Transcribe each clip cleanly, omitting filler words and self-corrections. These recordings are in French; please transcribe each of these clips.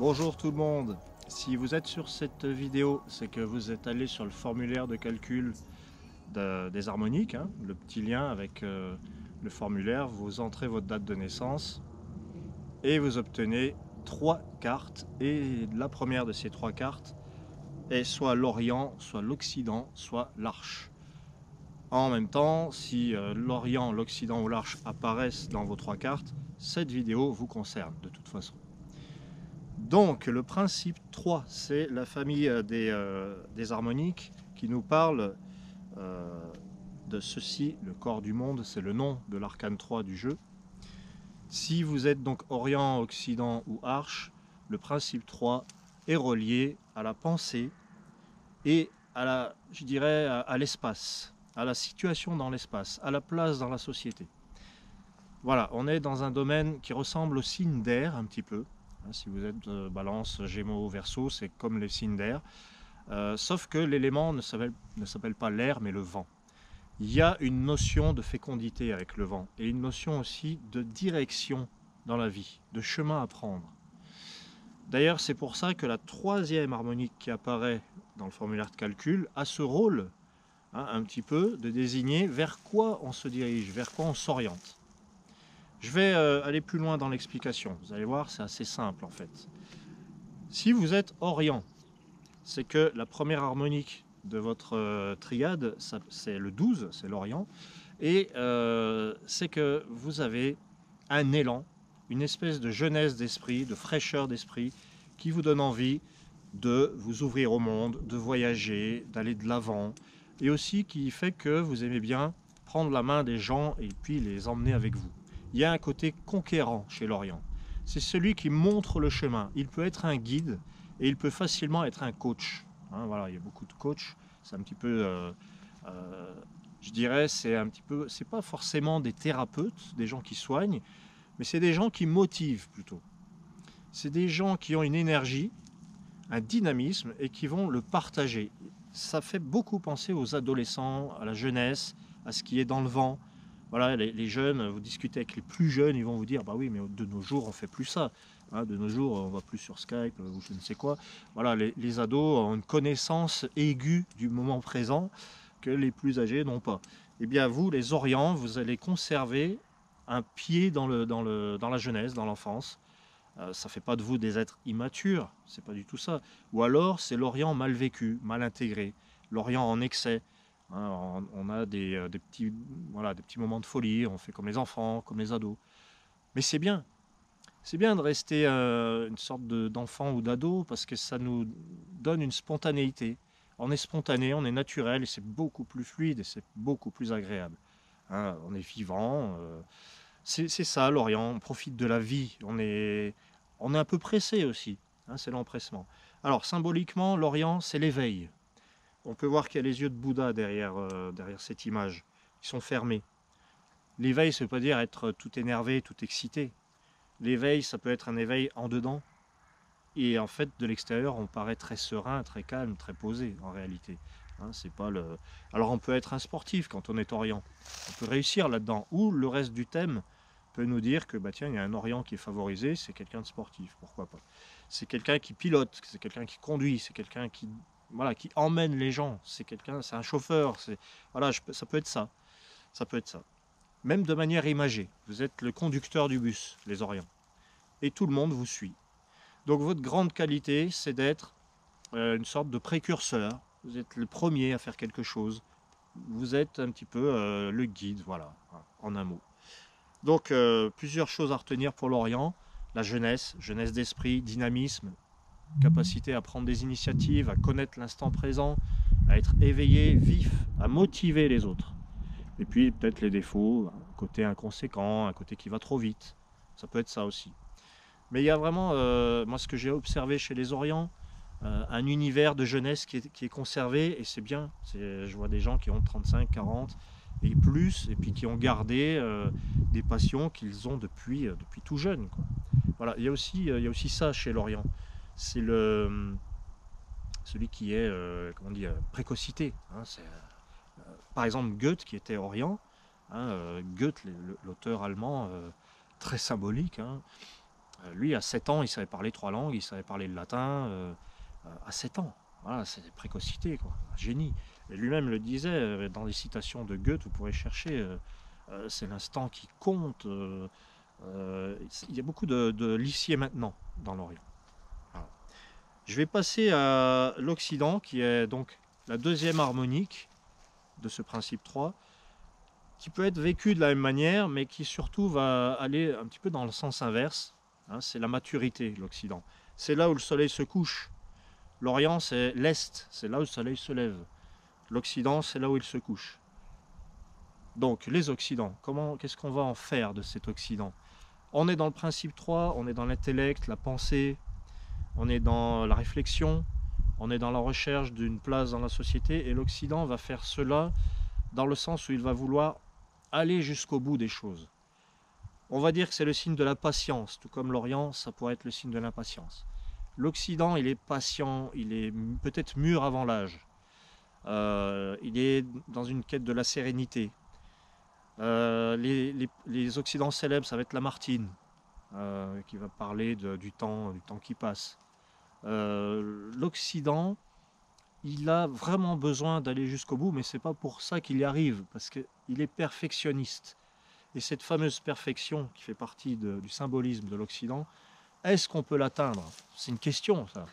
Bonjour tout le monde, si vous êtes sur cette vidéo, c'est que vous êtes allé sur le formulaire de calcul des harmoniques, hein, le petit lien avec le formulaire, vous entrez votre date de naissance et vous obtenez 3 cartes, et la première de ces 3 cartes est soit l'Orient, soit l'Occident, soit l'Arche. En même temps, si l'Orient, l'Occident ou l'Arche apparaissent dans vos 3 cartes, cette vidéo vous concerne de toute façon. Donc le principe 3, c'est la famille des harmoniques qui nous parle de ceci, le corps du monde, c'est le nom de l'arcane 3 du jeu. Si vous êtes donc Orient, Occident ou Arche, le principe 3 est relié à la pensée et à la, je dirais, à l'espace, à la situation dans l'espace, à la place dans la société. Voilà, on est dans un domaine qui ressemble au signe d'air un petit peu. Si vous êtes Balance, Gémeaux, Verseau, c'est comme les signes d'air. Sauf que l'élément ne s'appelle pas l'air, mais le vent. Il y a une notion de fécondité avec le vent, et une notion aussi de direction dans la vie, de chemin à prendre. D'ailleurs, c'est pour ça que la 3e harmonique qui apparaît dans le formulaire de calcul a ce rôle, hein, un petit peu, de désigner vers quoi on se dirige, vers quoi on s'oriente. Je vais aller plus loin dans l'explication. Vous allez voir, c'est assez simple en fait. Si vous êtes Orient, c'est que la première harmonique de votre triade, c'est le 12, c'est l'Orient, et c'est que vous avez un élan, une espèce de jeunesse d'esprit, de fraîcheur d'esprit, qui vous donne envie de vous ouvrir au monde, de voyager, d'aller de l'avant, et aussi qui fait que vous aimez bien prendre la main des gens et puis les emmener avec vous. Il y a un côté conquérant chez l'Orient. C'est celui qui montre le chemin. Il peut être un guide et il peut facilement être un coach. Hein, voilà, il y a beaucoup de coachs. C'est un petit peu, je dirais, c'est un petit peu, c'est pas forcément des thérapeutes, des gens qui soignent, mais c'est des gens qui motivent plutôt. C'est des gens qui ont une énergie, un dynamisme et qui vont le partager. Ça fait beaucoup penser aux adolescents, à la jeunesse, à ce qui est dans le vent. Voilà, les jeunes, vous discutez avec les plus jeunes, ils vont vous dire, bah oui, mais de nos jours, on fait plus ça. Hein, de nos jours, on va plus sur Skype ou je ne sais quoi. Voilà, les ados ont une connaissance aiguë du moment présent que les plus âgés n'ont pas. Eh bien, vous, les Orients, vous allez conserver un pied dans la jeunesse, dans l'enfance. Ça ne fait pas de vous des êtres immatures, c'est pas du tout ça. Ou alors, c'est l'Orient mal vécu, mal intégré, l'Orient en excès. Hein, on a des petits, voilà, des petits moments de folie, on fait comme les enfants, comme les ados. Mais c'est bien de rester une sorte d'enfant ou d'ado parce que ça nous donne une spontanéité. On est spontané, on est naturel et c'est beaucoup plus fluide et c'est beaucoup plus agréable. Hein, on est vivant. C'est ça l'Orient, on profite de la vie. On est un peu pressé aussi. Hein, c'est l'empressement. Alors symboliquement, l'Orient, c'est l'éveil. On peut voir qu'il y a les yeux de Bouddha derrière cette image. Ils sont fermés. L'éveil, ça ne veut pas dire être tout énervé, tout excité. L'éveil, ça peut être un éveil en dedans. Et en fait, de l'extérieur, on paraît très serein, très calme, très posé, en réalité. Hein, c'est pas le... Alors, on peut être un sportif quand on est Orient. On peut réussir là-dedans. Ou le reste du thème peut nous dire que, bah, tiens, il y a un Orient qui est favorisé, c'est quelqu'un de sportif, pourquoi pas. C'est quelqu'un qui pilote, c'est quelqu'un qui conduit, c'est quelqu'un qui, voilà, qui emmène les gens, c'est quelqu'un, c'est un chauffeur, voilà, ça peut être ça. Ça peut être ça. Même de manière imagée. Vous êtes le conducteur du bus, les Orients. Et tout le monde vous suit. Donc votre grande qualité, c'est d'être une sorte de précurseur. Vous êtes le premier à faire quelque chose. Vous êtes un petit peu le guide, voilà, en un mot. Donc plusieurs choses à retenir pour l'Orient. La jeunesse, jeunesse d'esprit, dynamisme, capacité à prendre des initiatives, à connaître l'instant présent, à être éveillé, vif, à motiver les autres. Et puis peut-être les défauts, un côté inconséquent, un côté qui va trop vite. Ça peut être ça aussi. Mais il y a vraiment, moi ce que j'ai observé chez les Orients, un univers de jeunesse qui est conservé, et c'est bien. Je vois des gens qui ont 35, 40 et plus, et puis qui ont gardé des passions qu'ils ont depuis tout jeune, quoi. Voilà, il y a aussi ça chez l'Orient. C'est celui qui est, comment on dit, précocité. Hein, par exemple, Goethe, qui était Orient, hein, Goethe, l'auteur allemand, très symbolique, hein, Lui, à 7 ans, il savait parler 3 langues, il savait parler le latin, à 7 ans. Voilà, c'est précocité, quoi. Un génie. Et lui-même le disait, dans des citations de Goethe, vous pourrez chercher, c'est l'instant qui compte. Il y a beaucoup de l'ici et maintenant dans l'Orient. Voilà. Je vais passer à l'Occident, qui est donc la deuxième harmonique de ce principe 3, qui peut être vécu de la même manière, mais qui surtout va aller un petit peu dans le sens inverse. Hein, c'est la maturité, l'Occident. C'est là où le soleil se couche. L'Orient, c'est l'Est, c'est là où le soleil se lève. L'Occident, c'est là où il se couche. Donc, les Occidents, qu'est-ce qu'on va en faire de cet Occident? On est dans le principe 3, on est dans l'intellect, la pensée, on est dans la réflexion, on est dans la recherche d'une place dans la société, et l'Occident va faire cela dans le sens où il va vouloir aller jusqu'au bout des choses. On va dire que c'est le signe de la patience, tout comme l'Orient, ça pourrait être le signe de l'impatience. L'Occident, il est patient, il est peut-être mûr avant l'âge. Il est dans une quête de la sérénité. Les Occidents célèbres, ça va être Lamartine, qui va parler du temps qui passe. L'Occident, il a vraiment besoin d'aller jusqu'au bout, mais c'est pas pour ça qu'il y arrive, parce qu'il est perfectionniste. Et cette fameuse perfection qui fait partie du symbolisme de l'Occident, est-ce qu'on peut l'atteindre? C'est une question, ça.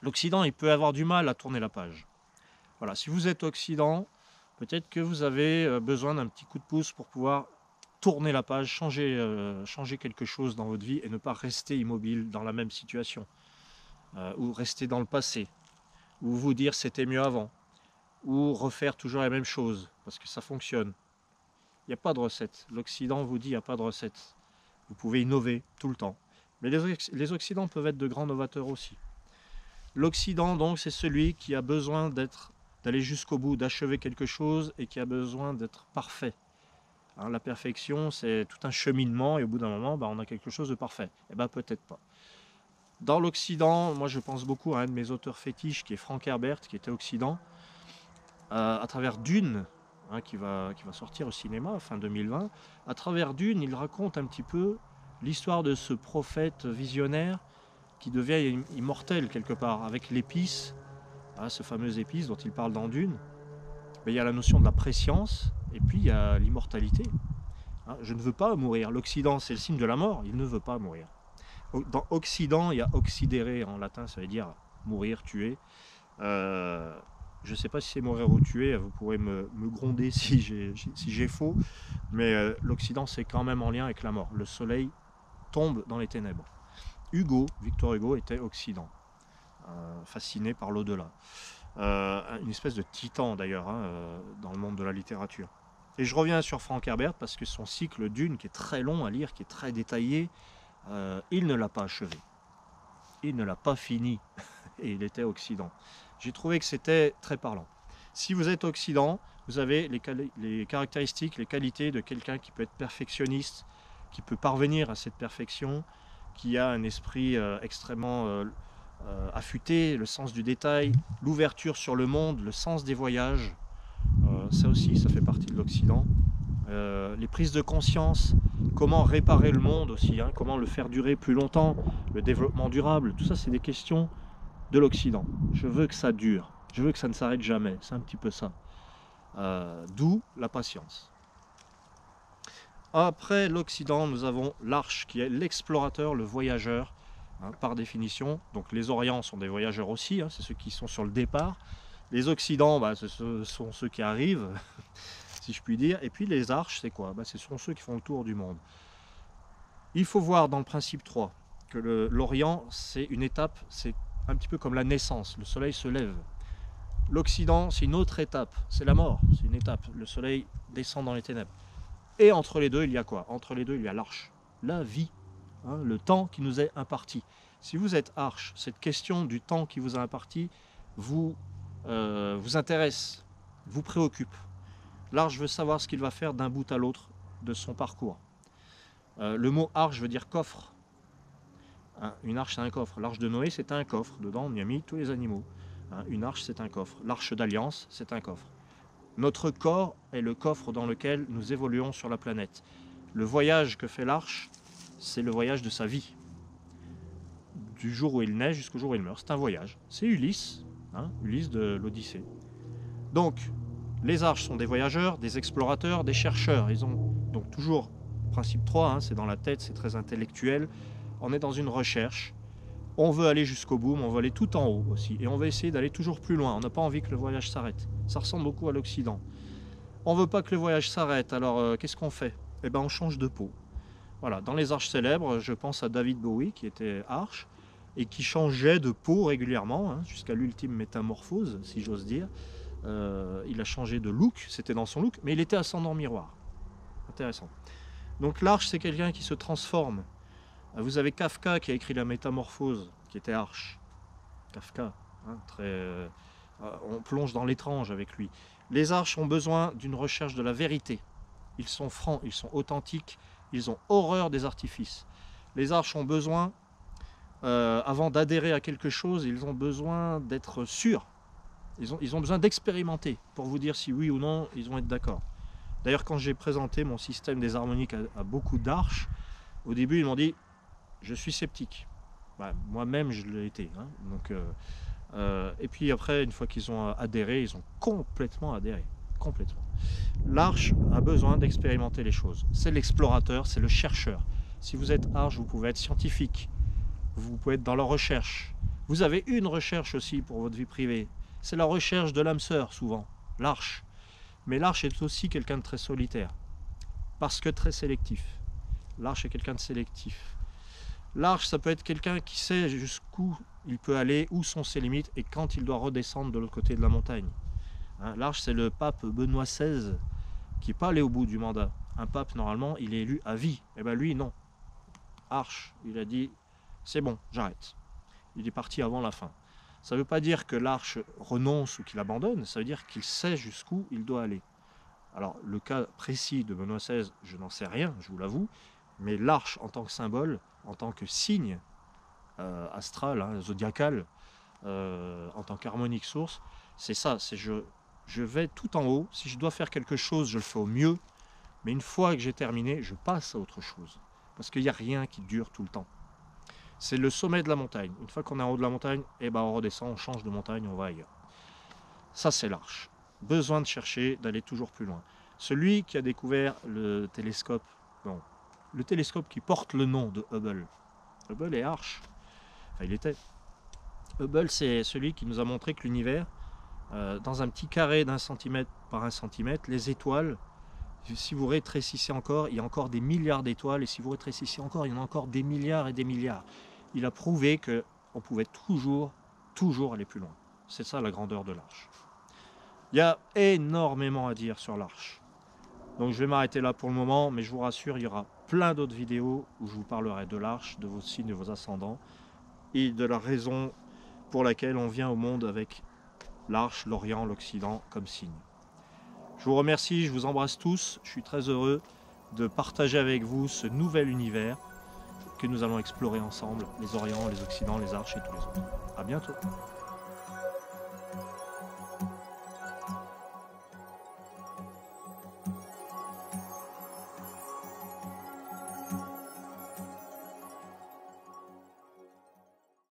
L'Occident, il peut avoir du mal à tourner la page. Voilà, si vous êtes Occident, peut-être que vous avez besoin d'un petit coup de pouce pour pouvoir tourner la page, changer quelque chose dans votre vie et ne pas rester immobile dans la même situation. Ou rester dans le passé, ou vous dire c'était mieux avant, ou refaire toujours la même chose, parce que ça fonctionne. Il n'y a pas de recette. L'Occident vous dit qu'il n'y a pas de recette. Vous pouvez innover tout le temps. Mais les Occidents peuvent être de grands novateurs aussi. L'Occident, donc, c'est celui qui a besoin d'aller jusqu'au bout, d'achever quelque chose et qui a besoin d'être parfait. Hein, la perfection, c'est tout un cheminement et au bout d'un moment, on a quelque chose de parfait. Eh bien, peut-être pas. Dans l'Occident, moi je pense beaucoup à un de mes auteurs fétiches qui est Frank Herbert, qui était Occident, à travers Dune, hein, qui va sortir au cinéma fin 2020. À travers Dune, il raconte un petit peu l'histoire de ce prophète visionnaire qui devient immortel quelque part, avec l'épice, hein, ce fameux épice dont il parle dans Dune. Mais il y a la notion de la préscience, et puis il y a l'immortalité. Hein, je ne veux pas mourir. L'Occident, c'est le signe de la mort, il ne veut pas mourir. Dans Occident, il y a occidere en latin, ça veut dire mourir, tuer. Je ne sais pas si c'est mourir ou tuer, vous pourrez me gronder si j'ai faux, mais l'Occident, c'est quand même en lien avec la mort. Le soleil tombe dans les ténèbres. Victor Hugo était Occident, fasciné par l'au-delà. Une espèce de titan d'ailleurs, hein, dans le monde de la littérature. Et je reviens sur Frank Herbert parce que son cycle Dune, qui est très long à lire, qui est très détaillé, il ne l'a pas achevé. Il ne l'a pas fini. Et il était Occident. J'ai trouvé que c'était très parlant. Si vous êtes Occident, vous avez les caractéristiques, les qualités de quelqu'un qui peut être perfectionniste, qui peut parvenir à cette perfection, qui a un esprit extrêmement affûté, le sens du détail, l'ouverture sur le monde, le sens des voyages. Ça aussi, ça fait partie de l'Occident. Les prises de conscience, comment réparer le monde aussi, hein, comment le faire durer plus longtemps, le développement durable, tout ça c'est des questions de l'Occident. Je veux que ça dure, je veux que ça ne s'arrête jamais, c'est un petit peu ça. D'où la patience. Après l'Occident, nous avons l'Arche qui est l'explorateur, le voyageur, hein, par définition. Donc les Orients sont des voyageurs aussi, hein, c'est ceux qui sont sur le départ. Les Occidents, ce sont ceux qui arrivent, si je puis dire. Et puis les arches, c'est quoi? Ce sont ceux qui font le tour du monde. Il faut voir dans le principe 3 que l'Orient, c'est une étape, c'est un petit peu comme la naissance, le soleil se lève. L'Occident, c'est une autre étape, c'est la mort, c'est une étape, le soleil descend dans les ténèbres. Et entre les deux, il y a quoi? Entre les deux, il y a l'arche, la vie, hein, le temps qui nous est imparti. Si vous êtes arche, cette question du temps qui vous est imparti vous intéresse, vous préoccupe. L'arche veut savoir ce qu'il va faire d'un bout à l'autre de son parcours. Le mot arche veut dire coffre. Hein, une arche, c'est un coffre. L'arche de Noé, c'est un coffre. Dedans, on y a mis tous les animaux. Hein, une arche, c'est un coffre. L'arche d'alliance, c'est un coffre. Notre corps est le coffre dans lequel nous évoluons sur la planète. Le voyage que fait l'arche, c'est le voyage de sa vie. Du jour où il naît jusqu'au jour où il meurt. C'est un voyage. C'est Ulysse, hein, Ulysse de l'Odyssée. Donc, les arches sont des voyageurs, des explorateurs, des chercheurs. Ils ont donc toujours, principe 3, hein, c'est dans la tête, c'est très intellectuel. On est dans une recherche. On veut aller jusqu'au bout, mais on veut aller tout en haut aussi. Et on veut essayer d'aller toujours plus loin. On n'a pas envie que le voyage s'arrête. Ça ressemble beaucoup à l'Occident. On ne veut pas que le voyage s'arrête, alors qu'est-ce qu'on fait? Eh bien, on change de peau. Voilà, dans les arches célèbres, je pense à David Bowie, qui était arche, et qui changeait de peau régulièrement, hein, jusqu'à l'ultime métamorphose, si j'ose dire. Il a changé de look, c'était dans son look, mais il était ascendant miroir. Intéressant. Donc l'arche, c'est quelqu'un qui se transforme. Vous avez Kafka qui a écrit La Métamorphose, qui était arche. Kafka, hein, on plonge dans l'étrange avec lui. Les arches ont besoin d'une recherche de la vérité. Ils sont francs, ils sont authentiques, ils ont horreur des artifices. Les arches ont besoin, avant d'adhérer à quelque chose, ils ont besoin d'être sûrs. Ils ont besoin d'expérimenter pour vous dire si oui ou non ils vont être d'accord. D'ailleurs, quand j'ai présenté mon système des harmoniques à beaucoup d'arches, au début ils m'ont dit « je suis sceptique ». Bah, moi-même je l'ai été. Hein, donc, et puis après, une fois qu'ils ont adhéré, ils ont complètement adhéré. Complètement. L'arche a besoin d'expérimenter les choses. C'est l'explorateur, c'est le chercheur. Si vous êtes arche, vous pouvez être scientifique. Vous pouvez être dans la recherche. Vous avez une recherche aussi pour votre vie privée. C'est la recherche de l'âme sœur, souvent. L'arche. Mais l'arche est aussi quelqu'un de très solitaire. Parce que très sélectif. L'arche est quelqu'un de sélectif. L'arche, ça peut être quelqu'un qui sait jusqu'où il peut aller, où sont ses limites et quand il doit redescendre de l'autre côté de la montagne. Hein, l'arche, c'est le pape Benoît XVI qui n'est pas allé au bout du mandat. Un pape, normalement, il est élu à vie. Et bien lui, non. Arche, il a dit, c'est bon, j'arrête. Il est parti avant la fin. Ça ne veut pas dire que l'arche renonce ou qu'il abandonne, ça veut dire qu'il sait jusqu'où il doit aller. Alors, le cas précis de Benoît XVI, je n'en sais rien, je vous l'avoue, mais l'arche en tant que symbole, en tant que signe astral, hein, zodiacal, en tant qu'harmonique source, c'est ça, c'est je vais tout en haut, si je dois faire quelque chose, je le fais au mieux, mais une fois que j'ai terminé, je passe à autre chose, parce qu'il n'y a rien qui dure tout le temps. C'est le sommet de la montagne. Une fois qu'on est en haut de la montagne, eh ben on redescend, on change de montagne, on va ailleurs. Ça, c'est l'arche. Besoin de chercher, d'aller toujours plus loin. Celui qui a découvert le télescope, bon, le télescope qui porte le nom de Hubble. Hubble est arche. Enfin, il était. Hubble, c'est celui qui nous a montré que l'univers, dans un petit carré d'1 centimètre par 1 centimètre, les étoiles, si vous rétrécissez encore, il y a encore des milliards d'étoiles, et si vous rétrécissez encore, il y en a encore des milliards et des milliards. Il a prouvé qu'on pouvait toujours aller plus loin. C'est ça la grandeur de l'arche. Il y a énormément à dire sur l'arche. Donc je vais m'arrêter là pour le moment, mais je vous rassure, il y aura plein d'autres vidéos où je vous parlerai de l'arche, de vos signes, de vos ascendants, et de la raison pour laquelle on vient au monde avec l'arche, l'Orient, l'Occident comme signe. Je vous remercie, je vous embrasse tous, je suis très heureux de partager avec vous ce nouvel univers que nous allons explorer ensemble, les Orients, les Occidents, les arches et tous les autres. À bientôt.